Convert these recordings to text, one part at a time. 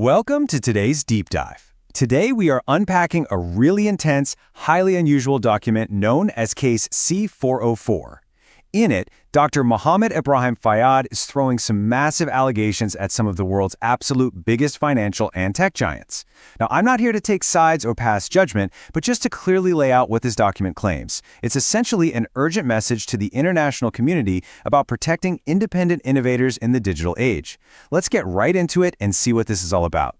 Welcome to today's deep dive. Today we are unpacking a really intense, highly unusual document known as Case C404. In it, Dr. Mohammed Ibrahim Fayyad is throwing some massive allegations at some of the world's absolute biggest financial and tech giants. Now, I'm not here to take sides or pass judgment, but just to clearly lay out what this document claims. It's essentially an urgent message to the international community about protecting independent innovators in the digital age. Let's get right into it and see what this is all about.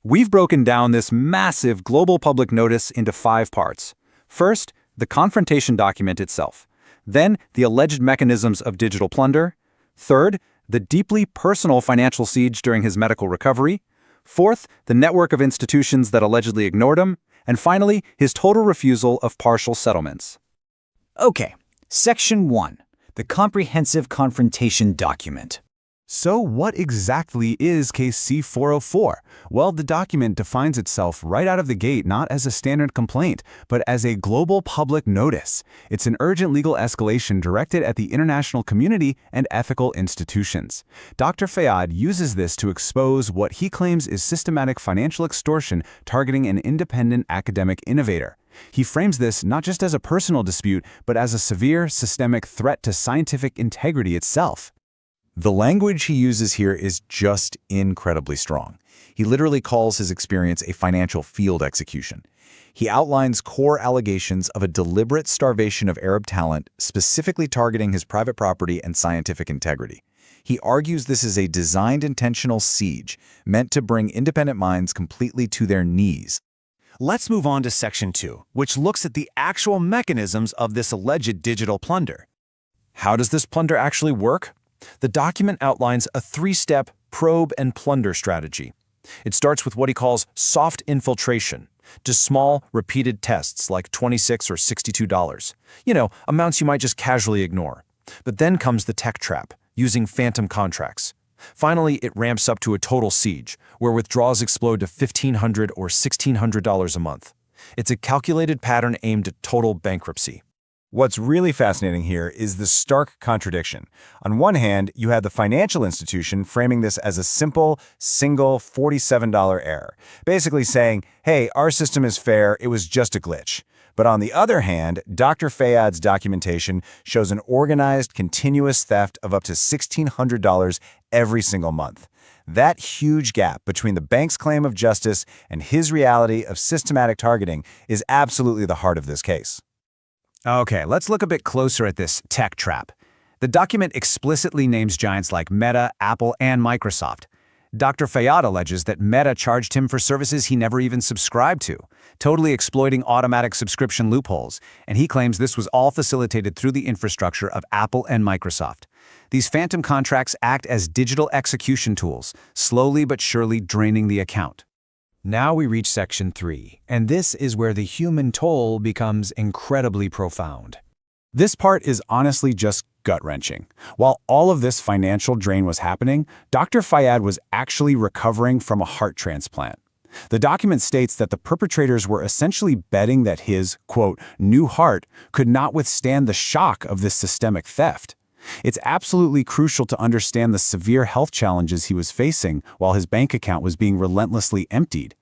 We've broken down this massive global public notice into 5 parts. First, the confrontation document itself. Then, the alleged mechanisms of digital plunder. Third, the deeply personal financial siege during his medical recovery. Fourth, the network of institutions that allegedly ignored him. And finally, his total refusal of partial settlements. Okay, Section 1, the Comprehensive Confrontation Document. So what exactly is Case C404? Well, the document defines itself right out of the gate not as a standard complaint, but as a global public notice. It's an urgent legal escalation directed at the international community and ethical institutions. Dr. Fayyad uses this to expose what he claims is systematic financial extortion targeting an independent academic innovator. He frames this not just as a personal dispute, but as a severe, systemic threat to scientific integrity itself. The language he uses here is just incredibly strong. He literally calls his experience a financial field execution. He outlines core allegations of a deliberate starvation of Arab talent, specifically targeting his private property and scientific integrity. He argues this is a designed intentional siege meant to bring independent minds completely to their knees. Let's move on to Section 2, which looks at the actual mechanisms of this alleged digital plunder. How does this plunder actually work? The document outlines a 3-step probe and plunder strategy. It starts with what he calls soft infiltration, just small, repeated tests like $26 or $62. Amounts you might just casually ignore. But then comes the tech trap, using phantom contracts. Finally, it ramps up to a total siege, where withdrawals explode to $1,500 or $1,600 a month. It's a calculated pattern aimed at total bankruptcy. What's really fascinating here is the stark contradiction. On one hand, you have the financial institution framing this as a simple, single $47 error, basically saying, hey, our system is fair, it was just a glitch. But on the other hand, Dr. Fayyad's documentation shows an organized, continuous theft of up to $1,600 every single month. That huge gap between the bank's claim of justice and his reality of systematic targeting is absolutely the heart of this case. Okay, let's look a bit closer at this tech trap. The document explicitly names giants like Meta, Apple, and Microsoft. Dr. Fayyad alleges that Meta charged him for services he never even subscribed to, totally exploiting automatic subscription loopholes, and he claims this was all facilitated through the infrastructure of Apple and Microsoft. These phantom contracts act as digital execution tools, slowly but surely draining the account. Now we reach Section 3, and this is where the human toll becomes incredibly profound. This part is honestly just gut-wrenching. While all of this financial drain was happening, Dr. Fayyad was actually recovering from a heart transplant. The document states that the perpetrators were essentially betting that his, quote, new heart could not withstand the shock of this systemic theft. It's absolutely crucial to understand the severe health challenges he was facing while his bank account was being relentlessly emptied.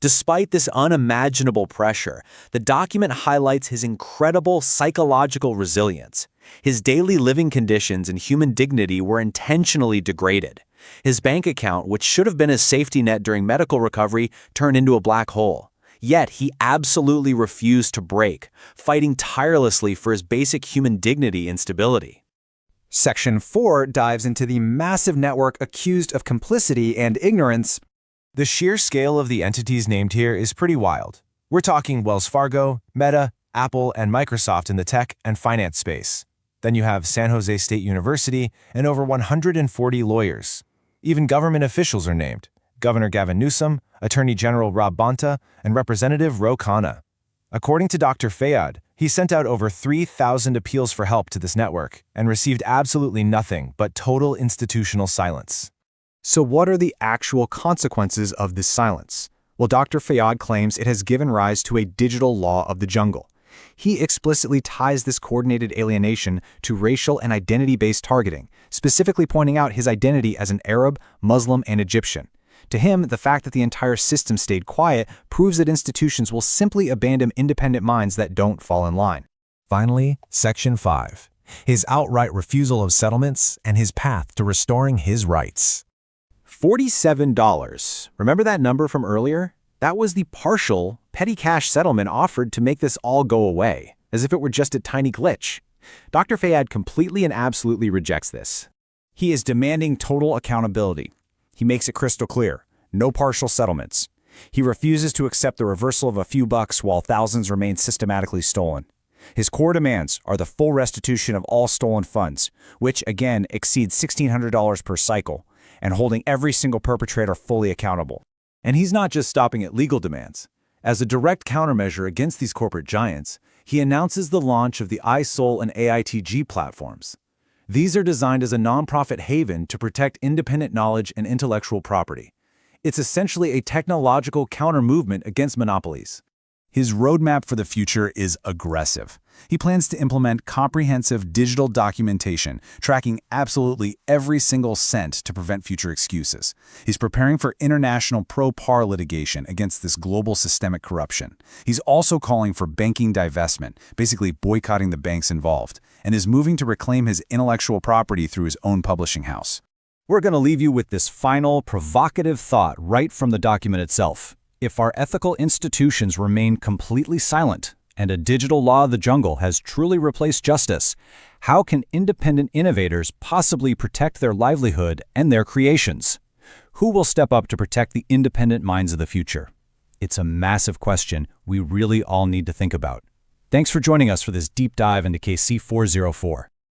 Despite this unimaginable pressure, the document highlights his incredible psychological resilience. His daily living conditions and human dignity were intentionally degraded. His bank account, which should have been his safety net during medical recovery, turned into a black hole. Yet he absolutely refused to break, fighting tirelessly for his basic human dignity and stability. Section 4 dives into the massive network accused of complicity and ignorance. The sheer scale of the entities named here is pretty wild. We're talking Wells Fargo, Meta, Apple, and Microsoft in the tech and finance space. Then you have San Jose State University and over 140 lawyers. Even government officials are named: Governor Gavin Newsom, Attorney General Rob Bonta, and Representative Ro Khanna. According to Dr. Fayyad, he sent out over 3,000 appeals for help to this network and received absolutely nothing but total institutional silence. So what are the actual consequences of this silence? Well, Dr. Fayyad claims it has given rise to a digital law of the jungle. He explicitly ties this coordinated alienation to racial and identity-based targeting, specifically pointing out his identity as an Arab, Muslim, and Egyptian. To him, the fact that the entire system stayed quiet proves that institutions will simply abandon independent minds that don't fall in line. Finally, Section 5. His outright refusal of settlements and his path to restoring his rights. $47. Remember that number from earlier? That was the partial, petty cash settlement offered to make this all go away, as if it were just a tiny glitch. Dr. Fayad completely and absolutely rejects this. He is demanding total accountability. He makes it crystal clear. No partial settlements. He refuses to accept the reversal of a few bucks while thousands remain systematically stolen. His core demands are the full restitution of all stolen funds, which, again, exceeds $1,600 per cycle, and holding every single perpetrator fully accountable. And he's not just stopping at legal demands. As a direct countermeasure against these corporate giants, he announces the launch of the iSoul and AITG platforms. These are designed as a nonprofit haven to protect independent knowledge and intellectual property. It's essentially a technological counter-movement against monopolies. His roadmap for the future is aggressive. He plans to implement comprehensive digital documentation, tracking absolutely every single cent to prevent future excuses. He's preparing for international pro-par litigation against this global systemic corruption. He's also calling for banking divestment, basically boycotting the banks involved, and is moving to reclaim his intellectual property through his own publishing house. We're going to leave you with this final, provocative thought right from the document itself. If our ethical institutions remain completely silent, and a digital law of the jungle has truly replaced justice, how can independent innovators possibly protect their livelihood and their creations? Who will step up to protect the independent minds of the future? It's a massive question we really all need to think about. Thanks for joining us for this deep dive into case C404.